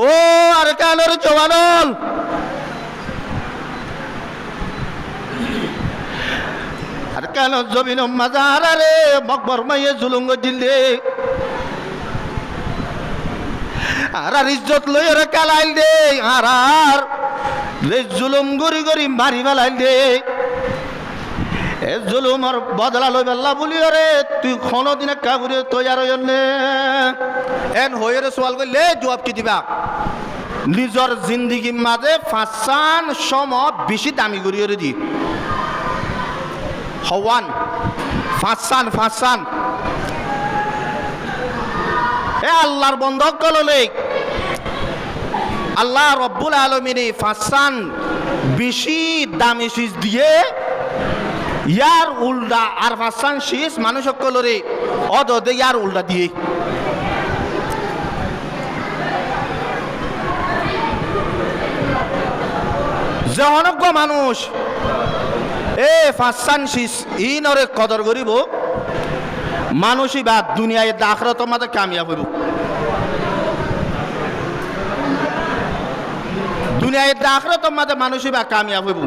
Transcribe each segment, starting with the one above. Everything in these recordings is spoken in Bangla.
ও আর কানের জওয়ানল আর কান জমিন মাজারে মকবর মাইয়ে জুলুঙ্গ দিলে আর ইজ্জত লইরে কালাইল দে আর জুলুম গরি গরি মারি ফেলাইল দে এ জুলুমর বদলা লই বেল্লা বলি রে তুই কোনদিন কাগুরে তৈয়ার হইনে এন হইরে সওয়াল কইলে জবাব কি দিবা নিজর জিন্দেগি মাঝে ফাসান সম বেশি দামি করি রে দি হওয়ান ফাসান এ আল্লাহর বন্ধক কললে আল্লাহ রব্বুল আলামিন ফাসান বেশি দামি শীষ দিয়ে ইয়ার উল্টা আর ফাসান শীষ মানুষ সকলরে অদদে ইয়ার উল্টা দিয়ে জনজ্ঞ মানুষ এ ফাসান শীষ ইনরে কদর করিব মানুষই বা দুনিয়ায় আখিরাতের মাঝে কামিয়াব হইব দুনিয়ায় আখিরাতের মাঝে মানুষই বা কামিয়াব হইব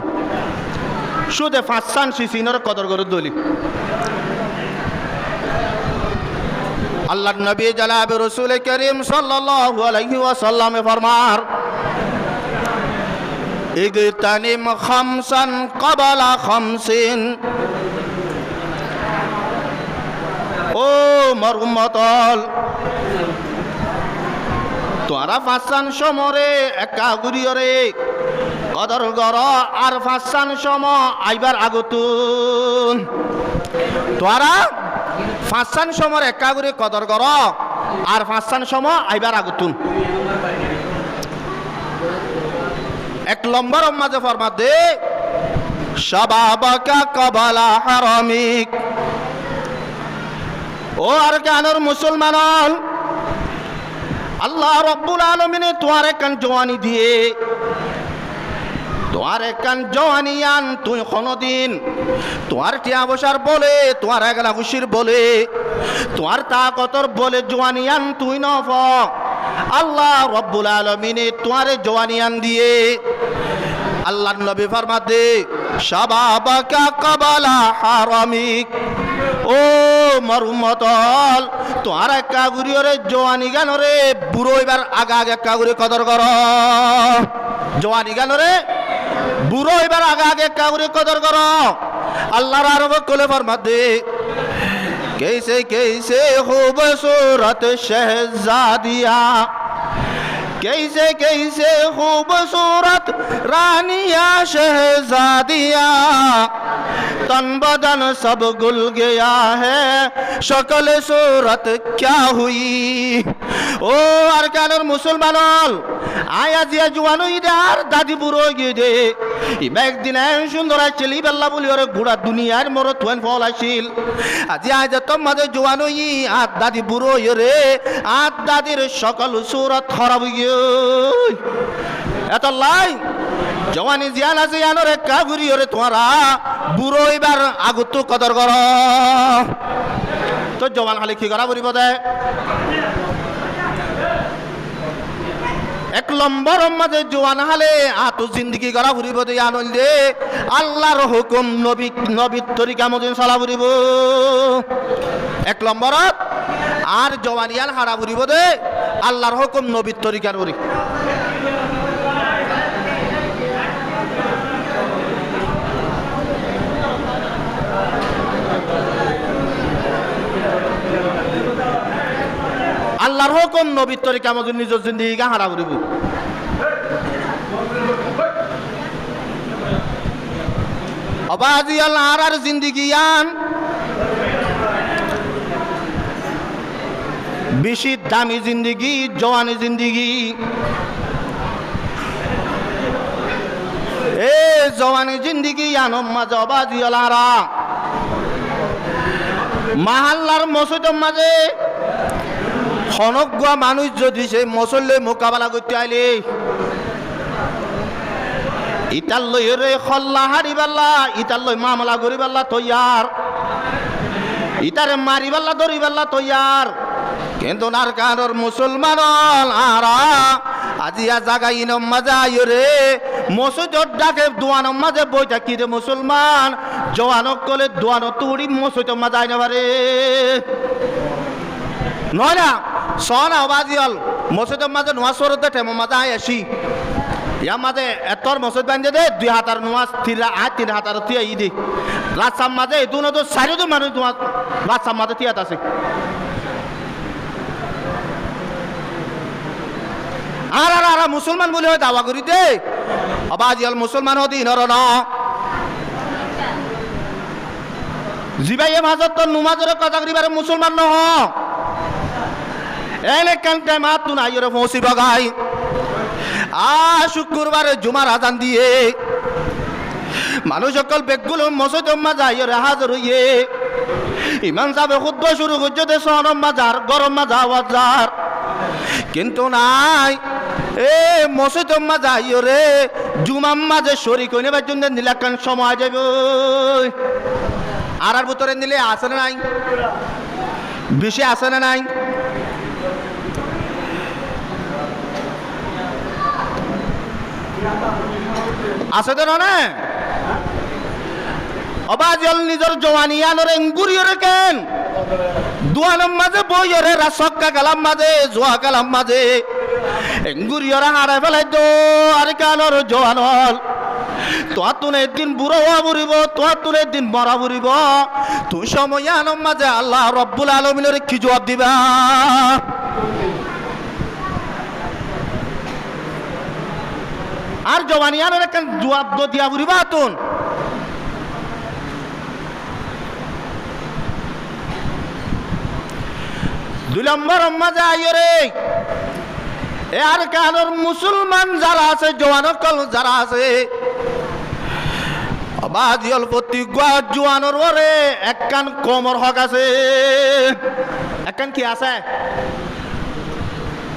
শুধু ফাসান শীষিনর কদর করে দলি আল্লাহর নবী জনাব রাসূল করিম সাল্লাল্লাহু আলাইহি ওয়াসাল্লাম ফরমার ইগতানিম খামসান ক্বাবলা খামসিন ও মরুমতল তোরা ফাসান সমরে একা গুরিয়রে কদর গর আর ফাসান সম আইবার আগতুন তোরা ফাসান সমর একা গুরি কদর গর আর ফাসান সম আইবার আগতুন এক নম্বর মাঝে ফরমা দে শাবাবাকা ক্বাবলা হারামিক ও আর কানর মুসলমান আল্লাহ রব্বুল আলামিন তোমার কান জওয়ানি দিয়ে তোমার কান জওয়ানি আন তুই কোনদিন তোমার টিয়া বসার বলে তোমার একলা খুশির বলে তোমার তাকতর বলে জওয়ানি আন তুই নফ আল্লাহ রব্বুল আলামিন তোমার জওয়ানি আন দিয়ে আল্লাহর নবী ফরমাতে শাবাবাকা ক্বাবলা হারামিক ও মরুমতল তোমার কাগুরিয়রে জওয়ানি গানরে বুড়ো এবার আগে কাগুরি কদর কর জওয়ানি গানরে বুড়ো এবার আগে কাগুরি কদর কর আল্লাহর আরব কোলে ফরমাতে कैसे कैसे खूबसूरत शहजादिया कैसे कैसे खूबसूरत रानिया शहजादिया तन बदन सब गुल गया है शक्ल सूरत क्या हुई ও আর কানের মুসলমান আয়া জিয়া জুয়ানো ইদার দাদি বুড়ো গিয়ে দে একদিন সুন্দর ছেলে বেল্লা বলি ওরে ঘোড়া দুনিয়ার মোর থুয়েন ফল আসিল আজি আজ তোমাদের জোয়ানো ই আর দাদি বুড়ো রে আর দাদির সকল সুরত খারাপ গিয়ে এত লাই জওয়ানি জিয়ান আছে জানোরে কাগুরি ওরে তোমারা বুড়ো এবার আগত কদর কর তো জওয়ান খালি কি করা বলিব দে এক নম্বর মাঝে জোয়ান হালে আত জিন্দগি করা ফুরিব দে আনন্দে আল্লাহর হুকুম নবীর তরিকা মতন চলা ফুরিব এক নম্বরত আর জওয়ানিয়ান হারা ফুরিব দে আল্লাহর হুকুম নবীর তরিকার করি আল্লাহর হুকুম নবীর তরিকা মতন নিজের জিন্দগি হারা ফুরিব অবাজি আল্লাহর আর জিন্দগি আন বেশি দামি জিন্দগি জওয়ানি জিন্দগি এ জওয়ানি জিন্দগি আনম মাঝে অবাজি আল্লাহরা মাহাল্লার মসজিদের মাঝে খনগুয়া মানুষ যদি সে মসল্লে মোকাবেলা করতে আইলে ইটার লই রে খল্লা হারিবাল্লা ইটার লই মামলা করিবাল্লা তৈয়ার ইটারে মারিবাল্লা ধরিবাল্লা তৈয়ার কিন্তু নারকানোর মুসলমান আরা আজিয়া জাগাই ইনম মাঝে আইও রে মসজিদর ডাকে দোয়ানোর মাঝে বই থাকি রে মুসলমান জওয়ানক কলে দোয়ানো তুড়ি মসজিদর মাঝে আইনে পারে নয় না সনা বাজিয়াল মসজিদর মাঝে নোয়াজ পড়তে টেমো মাঝে আই আসি ইয়া মাঝে এতর মসজিদ বান্ধে দে 2 হাতার নোয়াজ 3 হাতার তিয়া ই দে রাস্তার মাঝে দুনো তো চারিজন মানুষ তোমার রাস্তার মাঝে তিয়াত আছে আর মুসলমান বলে হয় দাওয়া করি দে আবাজিয়াল মুসলমান হদি নর ন জিবাইয়ে মাঝত তো নুমাজের কথা করিবার মুসলমান নহ এনে কান্তে মাতুন আইরে পৌঁছি বগাই শুক্রবারে জুমার আজান দিয়ে মানুষ সকল বেগগুলো মসজিদ মাঝে আইরে হাজির হইয়ে ইমাম সাহেব খুতবা শুরু করতে সনম মাজার গরম মাজা আওয়াজার কিন্তু নাই এ মসজিদ মাঝে আইও রে জুমাম মাঝে শরীক হইনে বাজুন নিলাকান সময় যাবে আর ভিতরে নিলে আছে না নাই বেশি আছে না নাই আছে তো না অবাজল নিজের জওয়ানিয়ানোর এঙ্গুরিয়রে কেন দুয়ানোর মাঝে বইয়রে রাসক্কা কালাম মাঝে জোয়া কালাম মাঝে এঙ্গুরিয়রা হারাই ফেলাই দো আর কানোর জওয়ানল তোয়া তুনে একদিন বুড়ো হওয়া বুড়িব তোয়া তুনে একদিন মরা বুড়িব তুই সময় আনম মাঝে আল্লাহ রব্বুল আলমিনের কি জবাব দিবা আর জওয়ানিয়ানোর কেন জবাব দিয়া বুড়িবা তুন 2 নম্বর মাঝে আইও রে এ আর কানোর মুসলমান যারা আছে জওয়ানকল যারা আছে বাজিয়াল প্রতিজ্ঞা জওয়ানোর ওরে একখান কমর হক আছে একখান কি আছে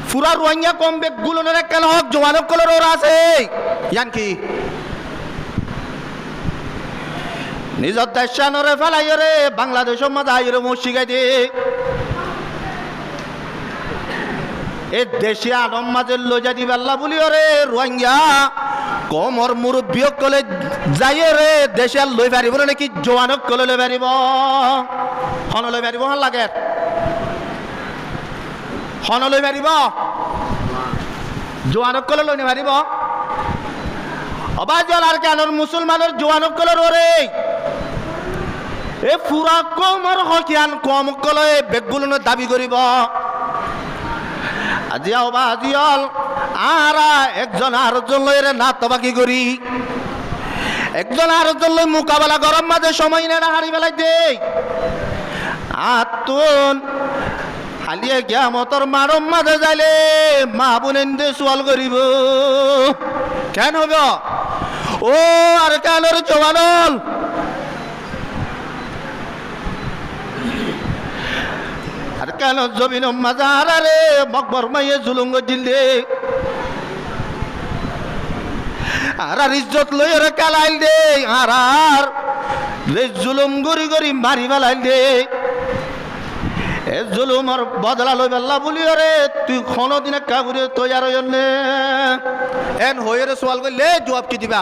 পুরা রোহিঙ্গা কম বেগুলোর একখান হক জওয়ানকলের ওর আছে ইয়ান কি নিজের দেশানরে ফেলাই রে বাংলাদেশের মাঝে আইরে মসজিগাই দে এ দেশে আনম মাঝে লইয়া দিবে আল্লাহ বলি রে রোহিঙ্গা কমর মুরব্বী কলে যাই রে দেশে আর লই পারিব নাকি জওয়ানক কলে লই পারিব হন লই পারিব হন লাগে হন লই পারিব জওয়ানক কলে লই পারিব অবাজল আর কানোর মুসলমানের জওয়ানক কলে রে এ পুরা কমর হকিয়ান কম কলে বেগুলো দাবি করিব আজিয়াও বা আজিয়াল আর একজন আরেকজন লইরে না তবাকি করি একজন আরেকজন লই মোকাবেলা গরম মাঝে সময় না হারি বেলাই দে আতুন হালিয়ে গিয়া মতর মারম মাঝে যাইলে মা বোনেন দে সোয়াল করিব কেন হবে ও আর কানোর জওয়ানল আর কেন জমিন মাজার রে মকবর মাইয়ে জুলুঙ্গ দিলে আর ইজ্জত লই রে কালাইল দে আর জুলুম গরি গরি মারি ফেলাইল দে এ জুলুমর বদলা লই বেল্লা বলি রে তুই কোনদিন কাবুরে তৈয়ার হইনে এন হয়ে রে সওয়াল করলে জবাব কি দিবা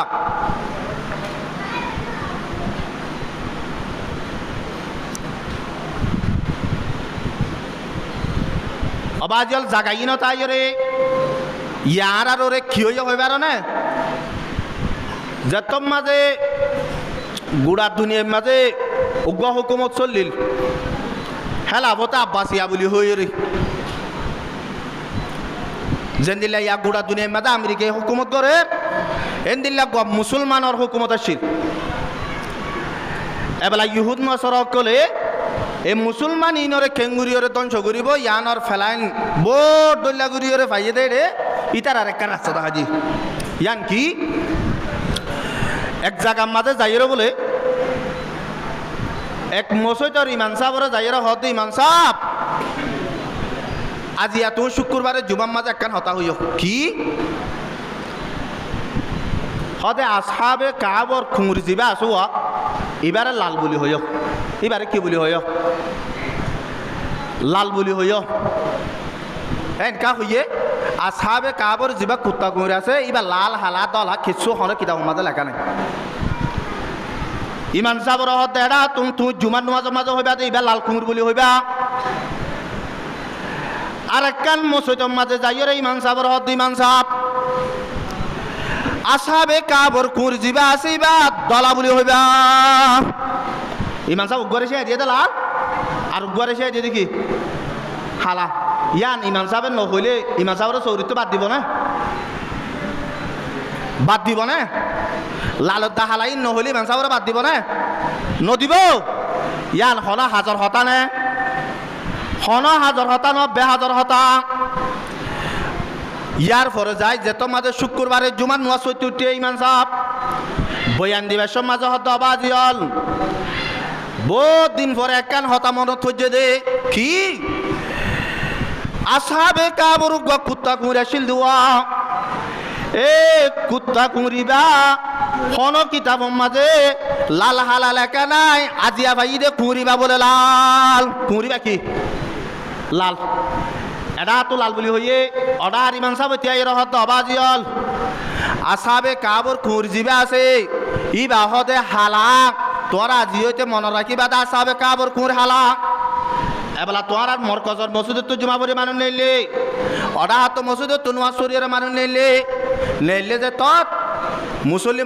অবাজল জাগাই না তাই রে ইয়ার আর ওরে কি হইবার না যত মাঝে গুড়া দুনিয়ার মাঝে উগ্র হুকুমত চলিল হেলা বতা আব্বাসিয়া বলি হই রে যেন দিল্লা ইয়া গুড়া দুনিয়ার মাঝে আমেরিকায় হুকুমত করে এন দিল্লা মুসলমানের হুকুমত আসছিল এবেলা ইহুদ নসর কলে এই মুসলমান ইনরে খেঙ্গুরিয়রে ধ্বংস করিব ইয়ানর ফেলাইন বোট দল্লা গুরিয়রে পাইয়ে দেয় রে ইতার আর একটা রাস্তা দেখা দি ইয়ান কি এক জায়গার মাঝে যাইরে বলে এক মসজিদর ইমাম সাহেবরে যাইরে হতে ইমাম সাহেব আজি এত শুক্রবারে জুমার মাঝে একখান হতা হইও কি হদে আসহাবে কাবর খুঁড়ি যাবে আসো এবারে লাল বলি হইও এবারে কি বলি হইও লাল বলি হইও এনকা হইয়ে আসাবে কাবর যিবা কুত্তা কুমির আছে ইবা লাল হালা দলা কিছু হলে কিতাবের মাঝে লেখা নাই ইমান সাবর হতে এরা তুমি জুমার নামাজ মাঝে হইবা ইবা লাল কুমির বলি হইবা আর একখান মসজিদের মাঝে যাইও রে ইমান সাবর হত ইমান সাহ আসাবে কাবর কুমির যিবা আছে ইবা দলা বলি হইবা ইমান সাহ উগরে সে দিয়ে লাল আর উগরে সে দিয়ে দেখি হালা ইয়ান ইমান সাহেবের নহইলে ইমান সাহেবের চৌরিত্ব বাদ দিব না বাদ দিব না লালত দা হালাই নহইলে ইমান সাহেবের বাদ দিব না নদিব ইয়ান হন হাজার হতা নে হন হাজার হতা ন বে হাজার হতা ইয়ার পরে যায় যেত মাঝে শুক্রবারে জুমার নোয়া চৈতে উঠে ইমান সাহেব বয়ান দিবেশর মাঝে হত আবাজি হল বহুত দিন পরে একখান হতা মনত হইছে দে কি আসাবে কাবর কুত্তা কুমির আসিল দুয়া এ কুত্তা কুমিরিবা হন কিতাব মাঝে লাল হালা লেখা নাই আজিয়া ভাই দে কুমিরিবা বলে লাল কুমিরিবা কি লাল এটা তো লাল বলি হইয়ে অর্ডার ইমান সাহেব তিয়াই রহত অবাজিয়ল আসাবে কাবর কুমির যিবা আছে ই বাহদে হালা তোরা জিওতে মনে রাখিবা আসাবে কাবর কুমির হালা এবেলা তোমার আর মরকজর মসজিদে তো জুমা পড়ি মানুষ নেইলে অডা হাত মসজিদে তো নোয়া শরীরের মানুষ নেইলে যে তত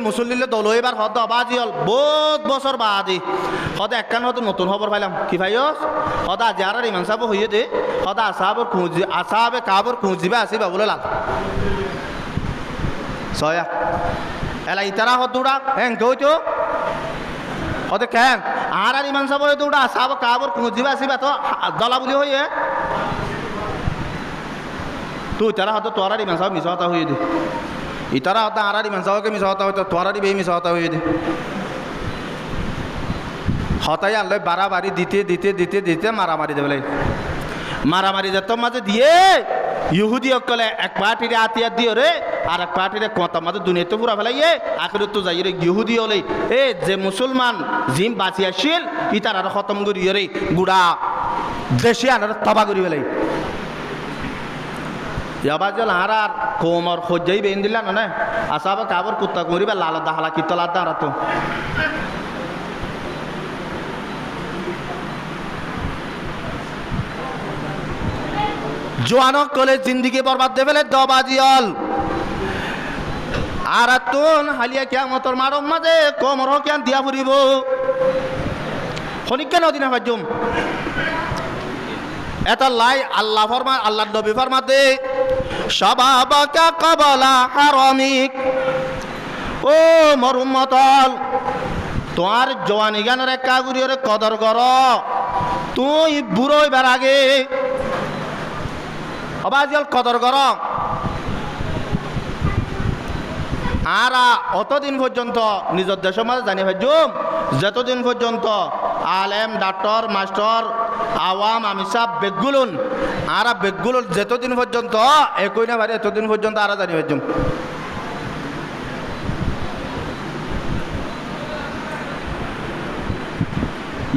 মুসল্লিলে দল এবার হদ বাজি হল বহুত বছর বাদি হদ একখান হয়তো নতুন খবর পাইলাম কি ভাই হদ আজি আর ইমান সাহেব হইয়ে দে হদ আসাবে কাবর খুঁজিবে আসিবা বলে লাল সয়া এলা ইতারা হদ দৌড়া হ্যাঁ কেউ হতে কেন আর ইমান সাহেব দৌড়া সাব কাবর খুঁজিবা আসিবা তো দলা বলি হইয়ে তুই তারা হতো তোর আর ইমান সাহেব মিশা হতা হইয়ে দে ইতারা হতা আর ইমান সাহেবকে মিশা হতা হইতো তোর আর বে মিশা হতা হইয়ে দে হতাই আনলে বাড়াবাড়ি দিতে দিতে দিতে দিতে মারামারি দেবে মারামারি যেত মাঝে দিয়ে ইহুদি অকলে এক পার্টিরে আতিয়ার দিও রে আর এক পার্টিরে কত মাঝে দুনিয়াতে পুরা ফেলাইয়ে আখের তো যাই রে ইহুদি হলে এ যে মুসলমান জিম বাঁচি আসিল ই তার আর খতম করি রে গুড়া দেশে আনার তবা করি ফেলাই ইয়াবা জল আর আর কোমর খোঁজাই বেন দিলা না আসাবা কাবর কুত্তা করিবা লাল দাহালা কিতলা দাঁড়া তো জোয়ানক কলে জিন্দিগি বরবাদ দে ফেলে দবাজিয়ল আর তুন হালিয়া কিয়ামতর মারম মাঝে কোমর কিয়ান দিয়া ফুরিব খনিকে নদিনা ভাজুম এটা লাই আল্লাহ ফরমা আল্লাহ নবী ফরমাতে শাবাবাকা ক্বাবলা হারামিক ও মোর উম্মতল তোমার জওয়ানি জ্ঞানের কাগুরিয়রে কদর কর তুই বুড়ো হইবার আগে অবাজিয়াল কদর কর আর অতদিন পর্যন্ত নিজের দেশের মাঝে জানি ভাজুম যতদিন পর্যন্ত আলেম ডাক্তার মাস্টার আওয়াম আমিসাব বেগুলুন আর বেগুলুন যতদিন পর্যন্ত একই না ভাই এতদিন পর্যন্ত আর জানি ভাজুম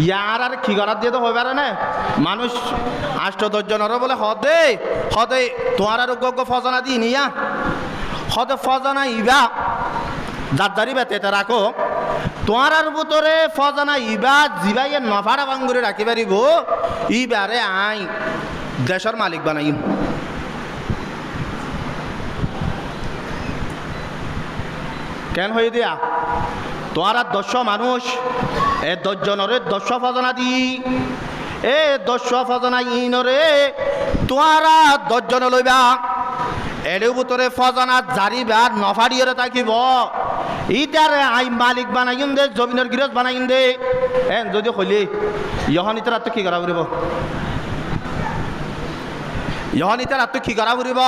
ইয়ার আর কি করার দিয়ে তো হয়ে পারে না মানুষ 8-10 জনেরও বলে হদে হদে তোমার আর উগ্র ফজনা দিই নিয়া হদে ফজনা ইবা যার বেতে রাখো তোমার আর ভিতরে ফজনা ইবা জিবাইয়ে নফাড়া বাঙ্গুরে রাখি পারিব ইবারে আই দেশের মালিক বানাইম কেন হয়ে দিয়া তোমার আর 10 মানুষ এ 10 জনরে 10 ফজনা দি এ 10 ফজনা ইনরে তোমারা 10 জন লইবা এর ভিতরে ফজনা জারিবা নফাড়িয়রে থাকিব ইটারে আই মালিক বানাইম দে জমিনের গিরজ বানাইম দে এন যদি হলি ইহন ইতার তো কি করা করিব ইহন ইতার তো কি করা করিব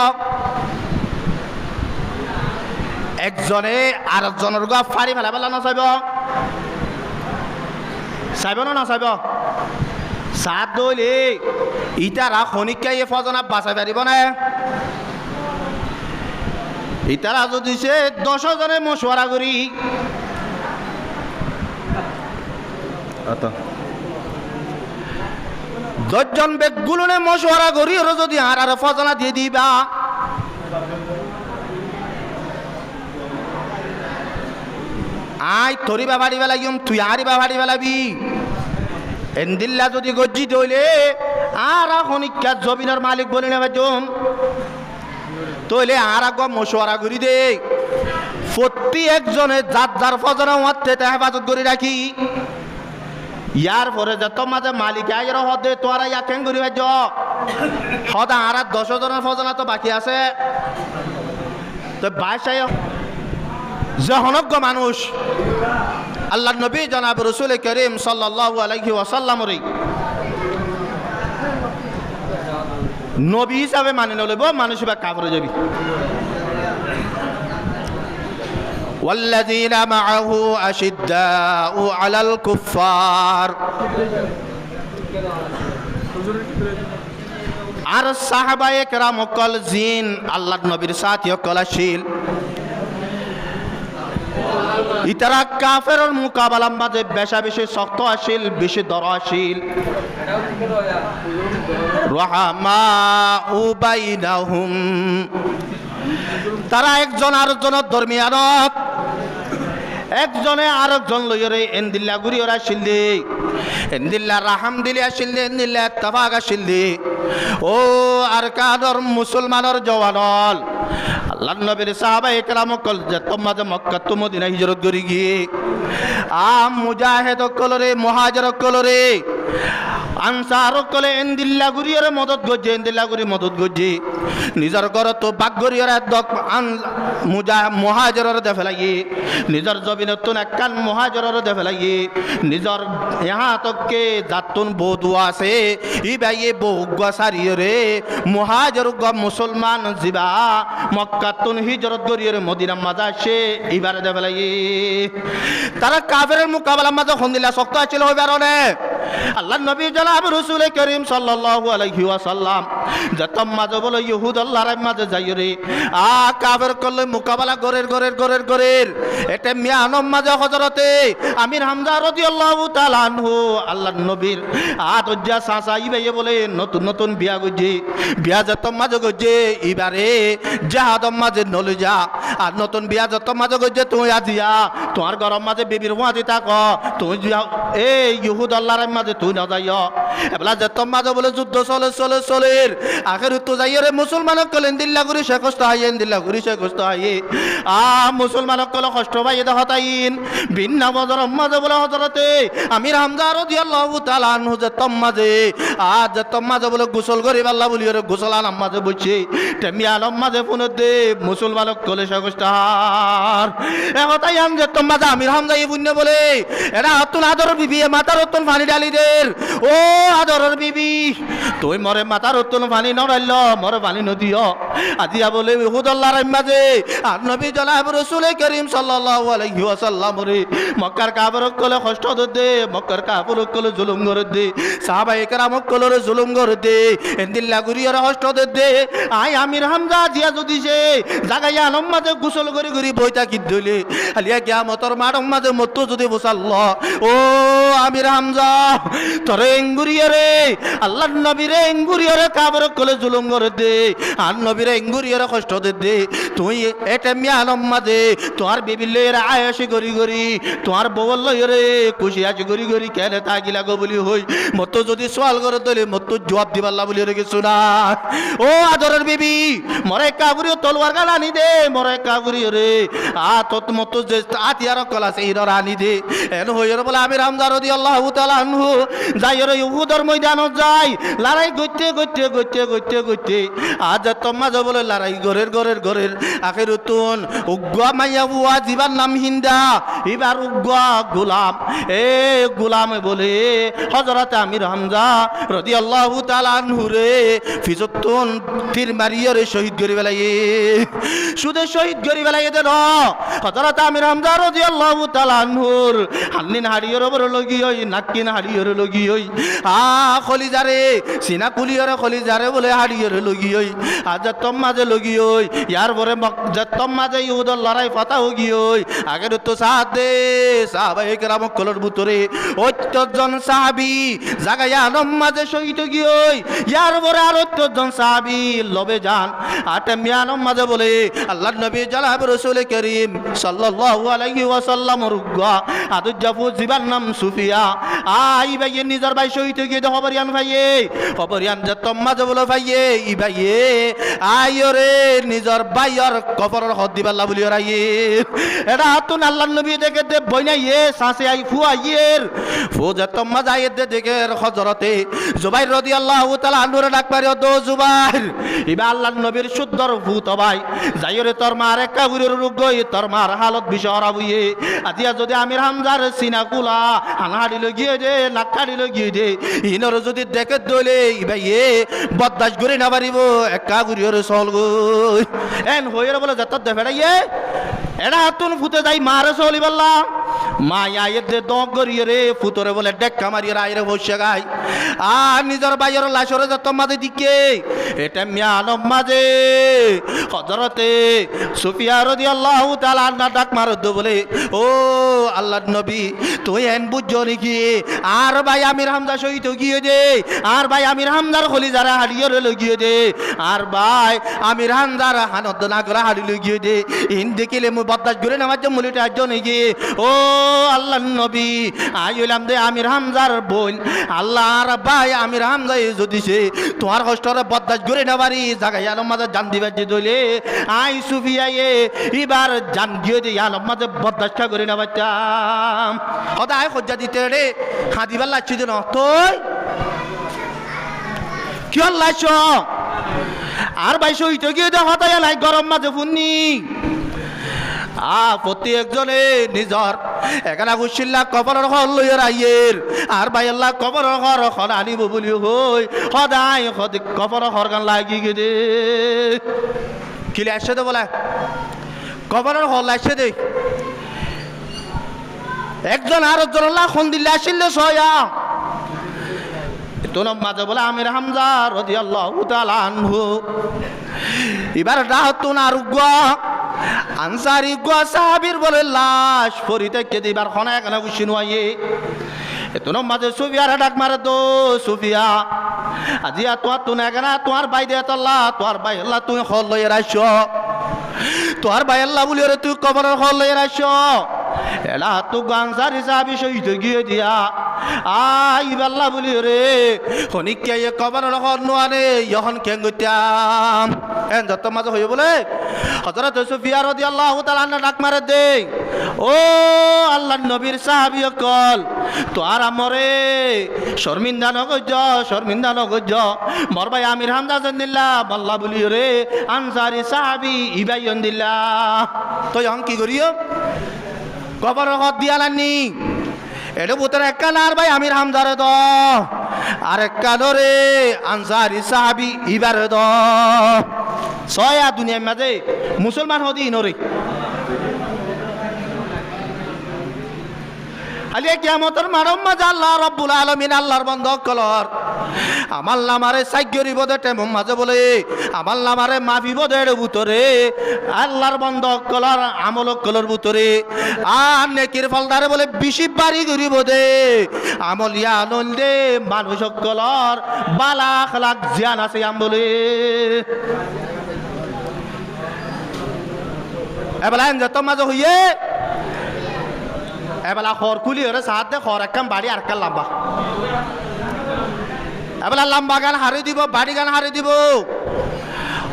একজনে আর একজনের গা ফাড়ি ফেলা পেলা না চাইব না চাইব সাত দইলে ইটারা খনিকা এ ফজনা বাঁচাই পারিব না ইতারা যদি সে 10 জনে মশওয়ারা করি 10 জন বেগুলনে মশওয়ারা করি ওরা যদি আর ফজনা দিয়ে দিবা আই তরিবা ভাড়ি বেলাইম তুই আরিবা ভাড়ি বেলাবি এন্দিল্লা যদি গজ্জি দইলে আর খনিকা জমিনের মালিক বলি না ভাইজন তইলে আর আগ মশওয়ারা করি দে প্রতি একজনে যার যার ফজনা ওয়াতে তা হেফাজত করে রাখি ইয়ার পরে যত মাঝে মালিক আইর হদে তোরা ইয়া কেন করি ভাইজ হদা আর 10 জনের ফজনা তো বাকি আছে তো বাসায় জহনজ্ঞ মানুষ আল্লাহ নবী জনাব রসুল করিম সাল্লাল্লাহু আলাইহি ওয়াসাল্লামর নবী হিসাবে মানি নলব মানুষ বা কাফর যাবি والذين معه أشداء على الكفار আর সাহাবায়ে কেরাম কল জিন আল্লাহর নবীর সাথী কল আসিল ইতারা কাফেরের মোকাবেলার মাঝে বেশি শক্ত আসিল বেশি দর আসিল রাহমাউ বাইনাহুম তারা একজন আরেকজনের দরমিয়ানত একজনে আরেকজন লইরে এন্দিল্লা গুরি ওরা শিলদি এন্দিল্লা রাহাম দিলি আসিলদি এন্দিল্লা ইত্তেফাক আসিলদি ও আর কাদর মুসলমানের জওয়ানল আল্লাহর নবীর সাহাবায়ে কেরাম কল যে তোমাদের মক্কা তো মদিনা হিজরত করি গিয়ে মুজাহিদ কলরে মুহাজির কলরে আনসার কলে এন্দিল্লা গুরিয়রে মদত গজ্জে এন্দিল্লা গুরি মদত গজ্জে নিজর ঘর তো বাগ গুরিয়রে দক মুহাজিরর দে ফেলাইয়ে নিজর জমিনত একখান মুহাজিরর দে ফেলাইয়ে নিজর ইহা তককে জাতুন বধু আছে ই বাইয়ে বহুগা সারিয়রে মুহাজির গ মুসলমান জিবা মক্কাতুন হিজরত গরিয়রে মদিনা মাঝে আসে ইবারে দে ফেলাইয়ে তারা কাফেরের মোকাবেলা মাঝে খন্দিলা শক্ত আছিল হইবারনে আল্লাহর নবী জনাব রাসূল করিম সাল্লাল্লাহু আলাইহি ওয়াসাল্লাম যতম মাঝে বলে ইহুদ আল্লাহর মাঝে যাইরে কাফের করলে মোকাবেলা গরের এটা মিয়ানম মাঝে হযরতে আমির হামজা রাদিয়াল্লাহু তাআলা আনহু আল্লাহর নবীর আতজ্জা সাসা ইবাইয়ে বলে নতুন বিয়া গজে বিয়া যতম মাঝে গজে ইবারে জাহাদম মাঝে নলে যা আর নতুন বিয়া যতম মাঝে গজে তুই আজিয়া তোমার গরম মাঝে বিবির ওয়াজি থাক তুই এই ইহুদ আল্লাহর মাঝে তুই না যাইও এবলা যতম মাঝে বলে যুদ্ধ চলে আখের তো যাইরে মুসলমানক কলেন দিল্লা গুরি সে কষ্ট হাইয়েন দিল্লা গুরি সে কষ্ট হাইয়ে মুসলমানক কল কষ্ট পাইয়ে দেখাতাইন ভিন্ন বজর মাঝে বলে হযরতে আমির হামজা রাদিয়াল্লাহু তাআলা আনহু যতম মাঝে যতম মাঝে বলে গোসল করিব আল্লাহ বলিরে গোসল আনাম মাঝে বইছে তেমি আলম মাঝে ফোন দে মুসলমানক কলে সে কষ্ট হার এহতাই আম যতম মাঝে আমির হামজা এই পুণ্য বলে এরা আতুন আদর বিবি মাতার উত্তন পানি ডালি দের ও আদরের বিবি তুই মরে মাতার উত্তন পানি নড়াইল মরে পানি নদিও আজিয়া বলে ইহুদ আল্লাহর মাঝে আর নবী জনাব রাসূল করিম সাল্লাল্লাহু আলাইহি ওয়াসাল্লাম রে মক্কার কাফেরক কলে কষ্ট দে মক্কার কাফেরক কলে জুলুম করে দে সাহাবায়ে কেরামক কলে জুলুম করে দে এন্দিল্লা গুরিয়র কষ্ট দে আই আমির হামজা জিয়া যদি সে জাগাইয়া আলম মাঝে গোসল করি বইতা কি দইলে আলিয়া কিয়ামতের মাঠম মাঝে মত যদি বসাল্লাহ ও আমির হামজা তোরে এঙ্গুরিয়রে আল্লাহর নবীরে এঙ্গুরিয়রে কাফেরক কলে জুলুম করে দে আর নবীরে এঙ্গুরিয়রে কষ্ট দে তুই এটা মিয়ানম মাঝে তোমার বিবিলের আয়াসি গরি তোমার বউল লইরে খুশি আছি গরি কেন তাগিলা গো বলি হই মত যদি সওয়াল করে দলে মত জবাব দিবাল্লা বলি রে কিছু না ও আদরের বিবি মরে কাগুরিও তলোয়ার গাল আনি দে মরে কাগুরিও রে তত মত যে আতিয়ার কলা সেই আনি দে এন হইর বলে আমির হামজা রাদিয়াল্লাহু তাআলা আনহু যাইরে ইহুদর ময়দানত যায় লড়াই গইতে আজ তোমাজ বলে লড়াই গরের আখের তুন উগ্গা মাইয়া বুয়া জীবার নাম হিন্দা এবার উগ্গা গোলাম গোলাম বলে হযরত আমির হামজা রাদিয়াল্লাহু তাআলা আনহু রে ফিজতুন তীর মারিয়রে শহীদ করি বেলায়ে সুদে শহীদ করি বেলায়ে দেন হযরত আমির হামজা রাদিয়াল্লাহু তাআলা আনহুর হান্নিন হাড়িয়র বড় লগি ওই নাক্কিন হাড়ি হাড়িয়র লগি হই খলিজারে সিনা কুলিয়রে খলিজারে বলে হাড়িয়র লগি হই আজ মাঝে লগি হই ইয়ার পরে মাঝে ইহুদর লড়াই ফাতা হগি হই আগের তো সাথে সাহাবায়ে কেরাম কলর ভিতরে ৭০ জন সাহাবী জাগায়া মাঝে শহীদ গি হই ইয়ার পরে আর ৭০ জন সাহাবী লবে যান আটে মিয়ানম মাঝে বলে আল্লাহর নবী জনাব রাসূল করিম সাল্লাল্লাহু আলাইহি ওয়াসাল্লাম রুগা আদুজাফু জীবন নাম সুফিয়া আই ভাই নিজর ভাই শহীদ গিয়ে খবরিয়ান ভাইয়ে খবরিয়ান যে মাঝে বলে ভাইয়ে ই ভাইয়ে আইরে নিজর ভাইয়র কবরের হদ দিবাল্লা বলি রাইয়ে এটা হাতুন আল্লাহর নবী দেখে দে বইনাইয়ে সাসে আই ফুয়াইয়ের ফু যে মাঝে আইয়ে দেখে হযরতে জুবাইর রাদিয়াল্লাহু তাআলা আনহুর ডাক পারে দো জুবাইর ইবা আল্লাহর নবীর শুদ্ধর ভূত ভাই যাইরে তোর মার একটা গুরুর রোগ গই তোর মার হালত বিষয়রা বুইয়ে আজিয়া যদি আমির হামজার সিনা কুলা হানাড়ি লগিয়ে দে নাকাড়ি লগিয়ে দে ইনর যদি দেখে দইলে ইবাইয়ে বদদাস করে না পারিব একা গুরিয়র চল গই এন হইরে বলে যত দেফেড়াইয়ে এরা হাতুন ফুতে যাই মারে চলিবাল্লা মা আইয়ে দে দগ গরিয়ে রে ফুতরে বলে ডেক্কা মারিয়ে আইরে বসে গাই আর নিজের বাইয়ের লাশরে যত মাঝে দিকে এটা মিয়ানব মাঝে হযরতে সুফিয়া রাদিয়াল্লাহু তাআলা আনহা ডাক মারদ বলে ও আল্লাহর নবী তুই এন বুঝছো নাকি আর ভাই আমির হামজা শহীদ গিয়ে দে আর ভাই আমির হামজার খলিজারা হাড়িয়ে লগিয়ে দে আর ভাই আমির হামজার হানত না করে হাড়ি লগিয়ে দে ইন দেখিলে মু বদদাস করে নামাজ মুলিটা আজও নাকি ও আল্লাহর নবী আইলাম দে আমির হামজার বোন আল্লাহ আর ভাই আমির হামজা যদি সে তোমার কষ্টরে বদদাস করে না পারি জায়গায় আলম মাঝে জান দিবার যে দইলে আই সুফিয়ায়ে এবার জান দিয়ে দে আলম মাঝে বদদাসটা করে না পারতাম সদায় খজ্জা দিতে রে হাদিবার লাগছি যেন তুই কি লাইছ আর ভাই শহীদ গিয়ে দে হতায় লাই গরম মাঝে ফুননি প্রতি একজনে নিজর এখানে গুছিল্লা কবরের ঘর লইয়ার আইয়ের আর ভাই আল্লাহ কবরের ঘর এখন আনিব বলি হই সদায় কবরের ঘর গান লাগি গেদে কিলে আসছে দে বলে কবরের ঘর লাগছে দে একজন আর একজন আল্লাহ খন দিলে আসিলে সয়া তোর মাঝে বলে আমির হামজা রাদিয়াল্লাহু তাআলা আনহু এবার রাহতুন আর আনসারি গো সাহাবীর বলে লাশ পরিত্যাগ দিবার খনা এখানে গুছিন আইয়ে এতন মাঝে সুফিয়ার ডাক মারে দো সুফিয়া আজিয়া তুন এখানে তোমার ভাই দে আল্লাহ তোমার ভাই আল্লাহ তুই হল লইয়ে রাইছ তোমার ভাই আল্লাহ বলি রে তুই কবরের হল লইয়ে রাইছ এলা তু গানসারি সাহাবী শহীদ গিয়ে দিয়া আই আল্লাহ বলি রে খনিকে এ কবরের হল নোয়ারে ইহন কেঙ্গুতাম এন যত মাঝে হইব বলে হযরত সুফিয়া রাদিয়াল্লাহু তাআলা আনহা ডাক মারে দে ও আল্লাহর নবীর সাহাবী কল তো আর আমরে শর্মিন্দা নগজ মোর ভাই আমির হামজা জানিল্লা আল্লাহ বলি রে আনসারি সাহাবী ইবাইন দিল্লা তো ইহন কি করিও কবরের হদ দিয়ালানি এটা বুতরে একখান আর ভাই আমির হামজারে দ আর একখান রে আনসারি সাহাবী ইবারে দ ছয়া দুনিয়ার মাঝে মুসলমান হদি নরে আলিয়া কিয়ামতের মারম মাঝে আল্লাহ রাব্বুল আলামিন আল্লাহর বন্ধক কলর আমার নামারে সাইগরি বদে টেমম মাঝে বলে আমার নামারে মাফি বদের ভিতরে আল্লাহর বন্ধক কলর আমলক কলর ভিতরে আর নেকির ফলদারে বলে বিশি বাড়ি গরিব দে আমলিয়া আনন্দে মানুষ কলর বালা খালাক জিয়ান আছে আম বলে এবেলা যত মাঝে হইয়ে এবেলা খর কুলি হরে সাহায্য দে খর একখান বাড়ি আর একখান লাম্বা এবেলা লাম্বা গান হারি দিব বাড়ি গান হারি দিব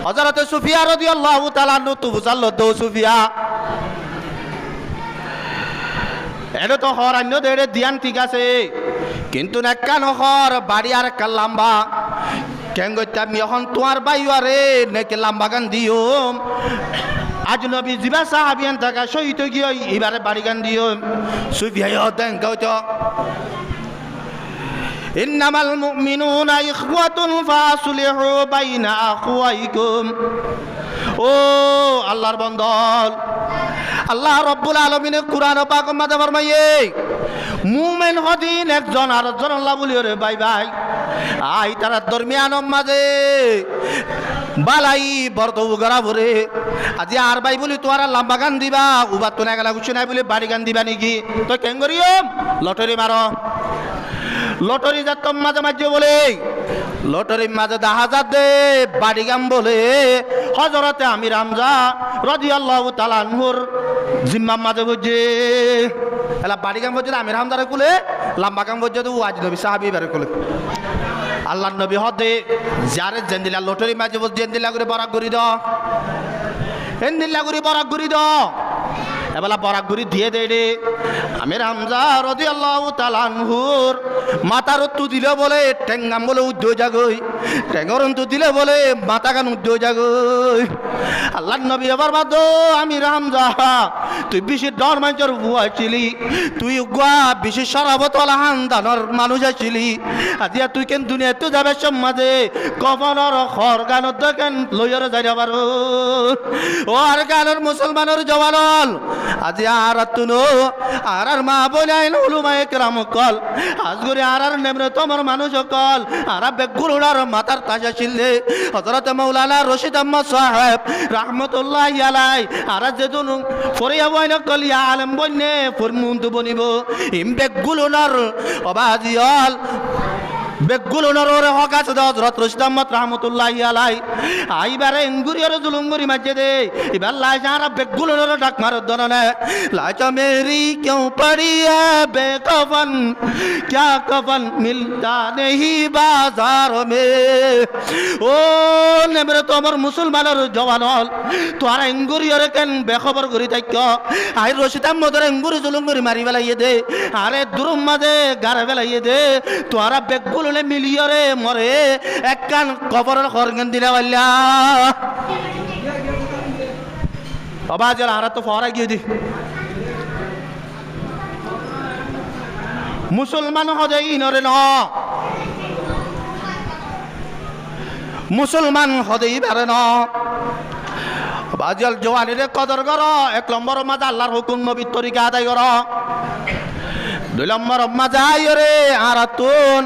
হযরত সুফিয়া রাদিয়াল্লাহু তাআলা আনহু তো বুঝাল দো সুফিয়া এটা তো খর অন্য দেড়ে দিয়ান ঠিক আছে কিন্তু একখান খর বাড়ি আর একখান লাম্বা কেন গইতে আমি এখন তোমার বাইয়ারে নাকি লাম্বা গান দিও আজ নবী জিবা সাহাবিয়ান থাকা শহীদ গিয়ে এবারে বাড়ি গান দিও সুফিয়া দেন কইতো ইন্নামাল মুমিনুনা ইখওয়াতুন ফাসলিহু বাইনা আখওয়াইকুম ও আল্লাহর বন্দল আল্লাহ রাব্বুল আলামিনের কুরআন পাক মধ্যে ফরমায়ে মুমেন হদিন একজন আরেকজন আল্লাহ বলি রে ভাই ভাই আই তারা দরমিয়ান মাঝে বালাই বর্ত উগরা ভরে আজি আর ভাই বলি তোরা লম্বা গান দিবা উবার তো না গেলা কিছু নাই বলি বাড়ি গান দিবা নাকি তো কেন করিও লটারি মারো লটারি যাতম মাঝে মাঝে বলে লটারি মাঝে 10,000 দে বাড়ি গান বলে হযরতে আমির হামজা রাদিয়াল্লাহু তাআলা আনহুর জিম্মা মাঝে বুঝে এলা বাড়ি গান বুঝে আমির হামজারে কুলে লম্বা গান বুঝে তো ওয়াজ নবী সাহাবী বারে কুলে আল্লাহর নবী হদে যারে জেন্দিলা লটারি মাঝে বল জেন্দিলা করে বরাক করি দাও এন্দিলা করে বরাক করি দাও এবেলা বরাক করি দিয়ে দে রে আমির হামজা রাদিয়াল্লাহু তাআলা আনহুর মাথার উত্তু দিলে বলে টেঙ্গাম বলে উদ্যোগ জাগই টেঙ্গর উত্তু দিলে বলে মাথা গান উদ্যোগ জাগই আল্লাহর নবী আবার বাদ আমির হামজা তুই বেশি ডর মানুষের বুয়া ছিলি তুই গুয়া বেশি সরাবতলা হান্দানোর মানুষ আছিলি আজিয়া তুই কেন দুনিয়া তুই যাবে সমাজে কফনর খর গানত দেখেন লইয়ার যাই আবার ও আর গানের মুসলমানের জওয়ানল আজি আর তুনো আর মা বলে আইন উলুমায়ে কেরাম কল আজগরি আর নেমরে তোমার মানুষ কল আর বেগুলার মাথার তাজা ছিললে হযরত মাওলানা রশিদ আহমদ সাহেব রাহমাতুল্লাহি আলাই আর যেদুন ফরিয়া বইন কলিয়া আলেম বইনে ফরমুন্ত বনিব ইম বেগুলার অবাজিয়াল বেগুলোনার ওরে হক আছে হযরত রশিদ আহমদ রাহমাতুল্লাহি আলাই আইবারে ইঙ্গুরিয়ার জুলুঙ্গুরি মাঝে দে এবার লাই যারা বেগুলোনার ডাক মারত দননে লাজা মেরি क्यों पड़ी है बेकफन क्या कफन मिलता नहीं बाजार में ও নেমরে তোমার মুসলমানের জওয়ানল তোরা ইঙ্গুরিয়ার কেন বেখবর করি থাক আই রশিদ আহমদের ইঙ্গুরি জুলুঙ্গুরি মারি বেলাইয়ে দে আরে দুরুম মাঝে গারে বেলাইয়ে দে তোরা বেগুলো মিলিয়রে মরে এক কান কবরের খরগেন দিলে বললা বাবা জল আর তো ফরা গিয়ে দি মুসলমান হদে ইনরে ন মুসলমান হদে ইবারে ন বাজল জওয়ানিরে কদর কর 1 নম্বর মাঝে আল্লাহর হুকুম নবীর তরিকা আদায় কর 2 নম্বর মাঝাই রে আরাতুন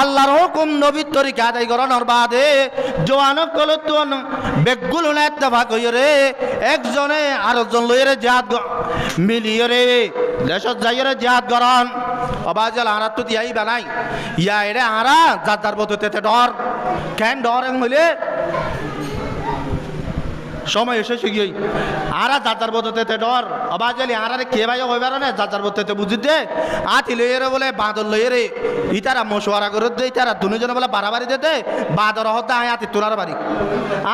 আল্লাহর হুকুম নবীর তরিকা আদায় করানোর বাদে জওয়ানক কলতুন বেগুলো না ইত্তেফাক হইরে রে একজনে আরেকজন লইরে জিহাদ মিলিয়ে রে দেশত যাইরে জিহাদ করন অবাজল আরাতু দিয়াই বানাই ইয়া এরে আরা জাদার বদতে ডর কেন ডর হইলে সময় এসেছে গিয়ে আরা যাতার বদতে ডর অবাজলি আরারে কে ভাই হইবার না যাতার বদতে বুঝিতে আতি লইরে বলে বাদর লইরে ইতারা মশওয়ারা করে দে ইতারা দুজন বলে বাড়াবাড়ি দিতে বাদর হতা আতি তোনার বাড়ি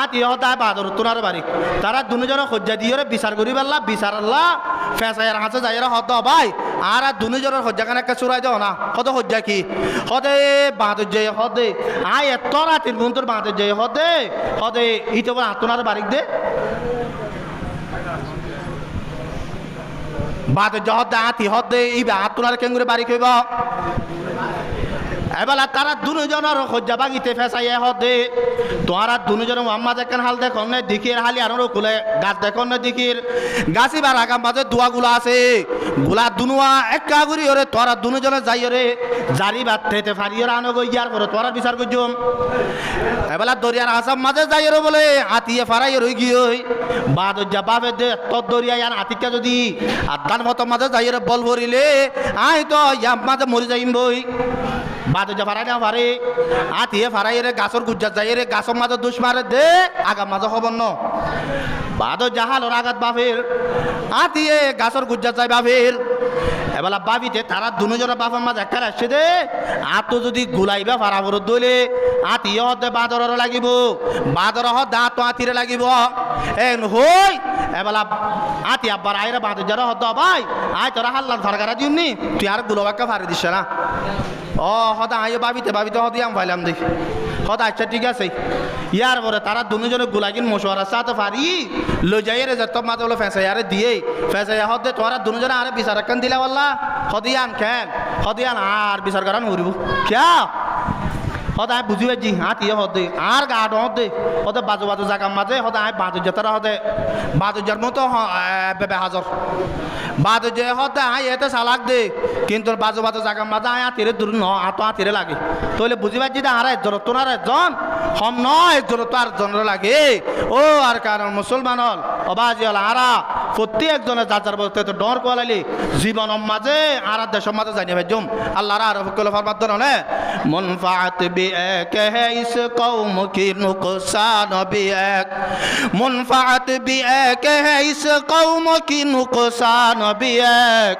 আতি হতা বাদর তোনার বাড়ি তারা দুজন খজ্জা দিয়ে বিচার করি পারলা বিচার আল্লাহ ফেসায়ের হাতে যাইরা হত ভাই আর দুজনের হজ্জা কানে একটা চুরাই দাও না কত হজ্জা কি হদে বাদর জয় হদে আয় এত রাতের বন্ধুর বাদর জয় হদে হদে ইতো বলে তোনার বাড়ি দে বাদর জহদ আতি হদে এই তোনার কেঙ্গুরে বাড়ি কইব এবেলা তারা দুজনের হজ্জা বাগিতে ফেসাইয়া হদে তোরা দুজন মোহাম্মদ একখান হাল দেখুন না দিকির হালি আর কুলে গাছ দেখুন না দিকির গাছি বার আগাম মাঝে দোয়াগুলো আছে গুলা দুনুয়া একা করি ওরে তোরা দুজনে যাই ওরে জারি বাদ থেকে ফারিয়ে আনো গই ইয়ার পরে তোরা বিচার করছুম এবেলা দরিয়ার আসাম মাঝে যাই ওরে বলে আতিয়ে ফারাই রই গিয়ে বাদ যা বাবে দে তোর দরিয়া ইয়ার আতিকা যদি আদান মতো মাঝে যাই ওরে বল ভরিলে আই তো ইয়াম মাঝে মরি যাইম বই বাদ যা ফারাই না ফারে আতিয়ে ফারাই রে গাছর গুজ্জা যাই রে গাছর মাঝে দুষ মারে দে আগাম মাঝে খবর ন বাদ জাহালোর আঘাত বাপের আতিয়ে গাছর গুজ্জা যাই বাপের এবেলা বাবিতে তারা দুজনের বাপের মাঝে একটা আসছে দে আত যদি গুলাইবা ফারাবর দলে আতিয়ে হতে বাদর লাগিব বাদর হ দাঁত আতিরে লাগিব এন হই এবেলা আতি আব্বার আইরে বাদ যারা হত ভাই আয় তোরা হাল্লার ফারগারা দিউনি তুই আর গুলোবাক্কা ফারি দিস না ও হদা আইয়ে বাবিতে হতে আম ভাইলাম দেখি হদা আচ্ছা ঠিক আছে ইয়ার পরে তারা দুজনে গুলাগিন মশওয়ারার সাথে ফারি লো যাই রে যত মাঝে হলো ফেসাইয়ারে দিয়ে ফেসাইয়া হদে তোরা দুজনে আরে বিচার কান দিলা বললা হদিয়ান খেন হদিয়ান আর বিচার করান উড়িব ক্যা সদায় বুঝি পাইছি হাতিয়ে হদে আর গাঢ় হদে হদে বাজু বাজু জায়গার মাঝে সদায় বাজু যেতারা হদে বাজুজার মতো বেবে হাজর বাজু যে হদে এতে চালাক দে কিন্তু বাজু বাজু জায়গার মাঝে হাতিরে দূর ন হাতিরে লাগে তাহলে বুঝি পাইছি যে আর একজন তোনার একজন হম নয় একজন তো আর জন লাগে ও আর কারণ মুসলমান হল অবাজি হল আরা প্রত্যেক একজনের যার বলতে তো ডর কোয়ালালি জীবন মাঝে আর দেশের মাঝে জানিয়ে ভাইজুম আল্লাহ আর ফকল ফরমাত দনে মুনফাআত বি এক হে ইস কওম কি নুকসান বি এক মুনফাআত বি এক হে ইস কওম কি নুকসান বি এক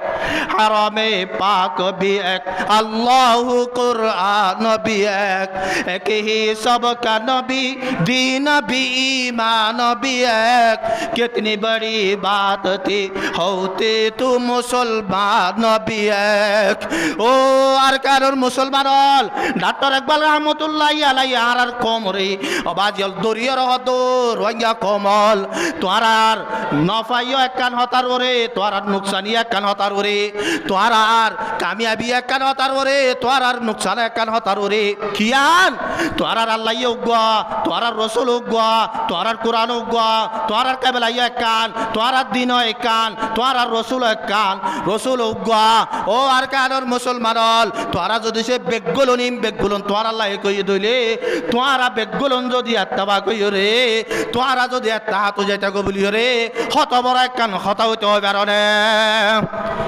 হারামে পাক বি এক আল্লাহ কুরআন বি এক হি সব কা নবী दीन भी ईमान भी एक कितनी बड़ी बात थी होते तू मुसलमान भी एक ओ আর কারণ মুসলমান হল ডাক্তার ইকবাল রহমতুল্লাহি আলাইহি আর কোমরে অবাজিল দরিয়ার হদ রোয়া কোমল তোরার নফাইও একখান হতার ওরে তোরার নুকসানি একখান হতার ওরে তোরার কামিয়াবি একখান হতার ওরে তোরার নুকসান একখান হতার ওরে কিয়ান তোরার আল্লাহ উগ্গা তোরার রসুল উগ্গা তোরার কোরআন উগ্গা তোরার কেবল একখান তোরার দিন একখান তোরার রসুল একখান রসুল উগ্গা ও আর কারণ মুসলমান হল তোরা যদি সে বেগুলন তোর আল্লাহ কই দইলে তোরা বেগুলন যদি এত্তাবা কই রে তোরা যদি এত্তা হাত যেটা বলি রে হত বড় একখান হতা হইতে হয় পারে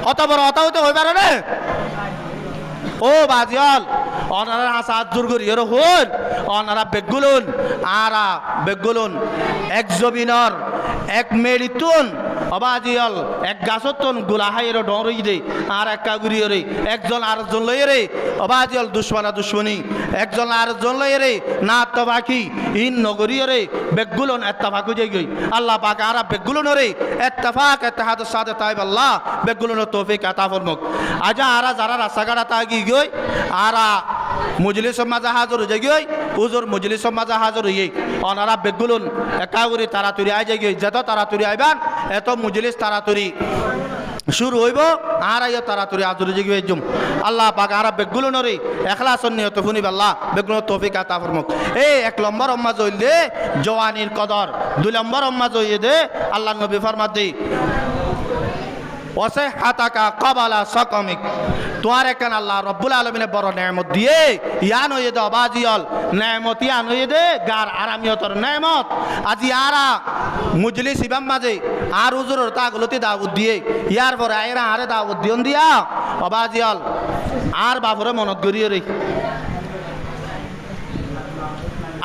হত বড় হতা হইতে হয় পারে ও বাজিয়াল অনারা আসাদ দুর্গরিয়র হল অনারা বেগুলন আরা বেগুলন এক জমিনর এক মেরিতুন অবাজিয়াল এক গাছতন গুলাহাইয়ের ডরই দে আর এক কাগুরিয়রে একজন আরেকজন লইয়ে রে অবাজিয়াল দুশ্মনা দুশ্মনী একজন আরেকজন লইয়ে রে না তবাকি ইন নগরিয়রে বেগুলন এত্তাফাকু যাই গই আল্লাহ পাক আরা বেগুলন রে এত্তাফাক এত্তাহাদ সাদে তাইব আল্লাহ বেগুলন তৌফিক আতা ফরমুক আজা আরা যারা রাস্তাঘাট তাগি গই আরা মজলিস মাঝে হাজর হয়ে গই উজুর মজলিস মাঝে হাজর হয়ে অনারা বেগুলন একাগুরি তাড়াতাড়ি আই যাই গই যত তাড়াতাড়ি আইবান এত মজলিস তাড়াতাড়ি শুরু হইব আর আইও তাড়াতাড়ি আজর হয়ে গই জুম আল্লাহ পাক আরা বেগুলন রে ইখলাসন নিয়ত ফুনি আল্লাহ বেগুলন তৌফিক আতা ফরমুক এই এক নম্বর উম্মাহ জইলে জওয়ানির কদর দুই নম্বর উম্মাহ জইয়ে দে আল্লাহ নবী ফরমাত দেই ওসে হাতাকা কবালা সকমিক তোমার এখান আল্লাহ রব্বুল আলমিনে বড় নেমত দিয়ে ইয়ান হয়ে দে অবাজিয়ল নেমত ইয়ান হয়ে দে গার আরামিয়তর নেমত আজি আরা মুজলিস ইবাম মাঝে আর উজুরের তাগুলতি দাউদ দিয়ে ইয়ার পরে আয়রা আরে দাউদ দিয়ন দিয়া অবাজিয়ল আর বাপরে মনত গড়িয়ে রে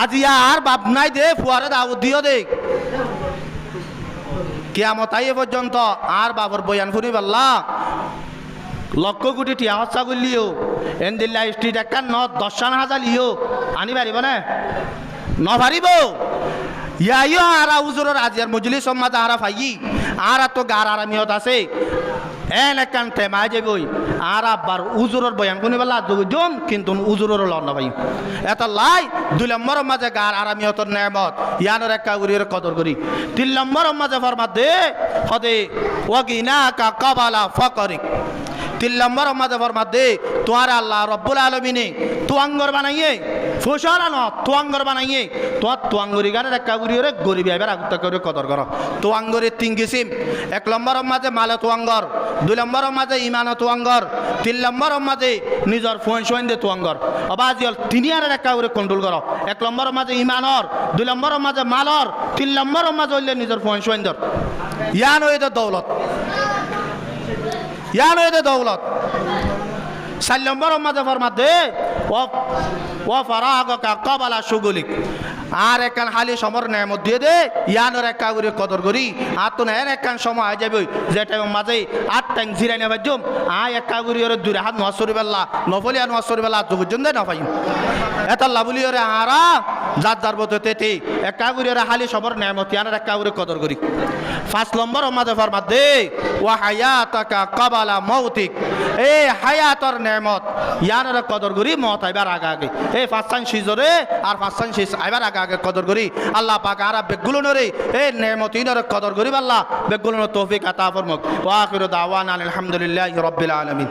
আজি আর বাপ নাই দে ফুয়ারে দাউদ দিও দে কিয়ামত আইয়ে পর্যন্ত আর বাবর বয়ান ফুরি পাল্লা লক্ষ কোটি টিয়া হচ্ছা করলিও এনদিল্লা স্ট্রিট একটা 10,000 লিও আনি পারিব না নপারিব ইয়াইও আরা উজুরের আজিয়ার মজলিস সমাজ আরা ফাই আর তো গার আরামিয়ত আছে এন একান তেমাই যাবই আর আবার উজুরের বয়ান শুনি পেলা দুজন কিন্তু উজুরের লন না ভাই এটা লাই 2 নম্বরের মাঝে গার আরামিয়তর নেমত ইয়ানোর একা উরির কদর করি 3 নম্বরের মাঝে ফরমাত দে হদে ওয়াগিনা কা কাবালা ফকরিক 3 নম্বরের মাঝে ফরমাত দে তোমার আল্লাহ রব্বুল আলামিনে তুয়াঙ্গর বানাইয়ে ফসল আনো তুয়াঙ্গর বানাইয়ে তোমার তুয়াঙ্গরি গানের একা উরিরে গরিব এবার আগুতা করে কদর করো তুয়াঙ্গরের 3 কিসিম 1 নম্বরের মাঝে মালে তুয়াঙ্গর 2 নম্বরের মাঝে ইমান তুয়াঙ্গর 3 নম্বরের মাঝে নিজর ফোন সোয়েন দে তুয়াঙ্গর অবাজিয়ল তিনিয়ারের একা উরে কন্ট্রোল করো 1 নম্বরের মাঝে ইমানর 2 নম্বরের মাঝে মালর 3 নম্বরের মাঝে হইলে নিজর ফোন সোয়েন দর ইয়ান হইতে দৌলত ইয়ান হইতে দৌলত 4 নম্বরের মাঝে ফরমাত দে ও ফারাগকা কাবালা শুগুলিক আর একখান হালি সমর নেমত দিয়ে দে ইয়ানোর একা করে কদর করি আর তো না একখান সময় আই যাবে যেটা মাঝে 8 টাইম জিরাই নেবে জম আয় একা করি ওরে 2 হাত নসরি বেলা নফলি আর নসরি বেলা দুজন দে না পাই এটা লাভলি ওরে আরা জাত দারবতে তেতে একা করি ওরে হালি সমর নেমত ইয়ানোর একা করে কদর করি 5 নম্বর মাঝে ফরমাত দে ওয়া হায়াতাকা কাবালা মাউতিক এই হায়াতর নেমত ইয়ানোর কদর করি মত আইবার আগে এই 5 সিজরে আর 5 সিজ আইবার আগে কদর করি আল্লাহ পাক আরা বেগুলনরে এই নেমতিনর কদর করি আল্লাহ বেগুলন তৌফিক আতা ফরমাক ওয়া আখিরু দাওয়ানা আলহামদুলিল্লাহি রাব্বিল আলামিন।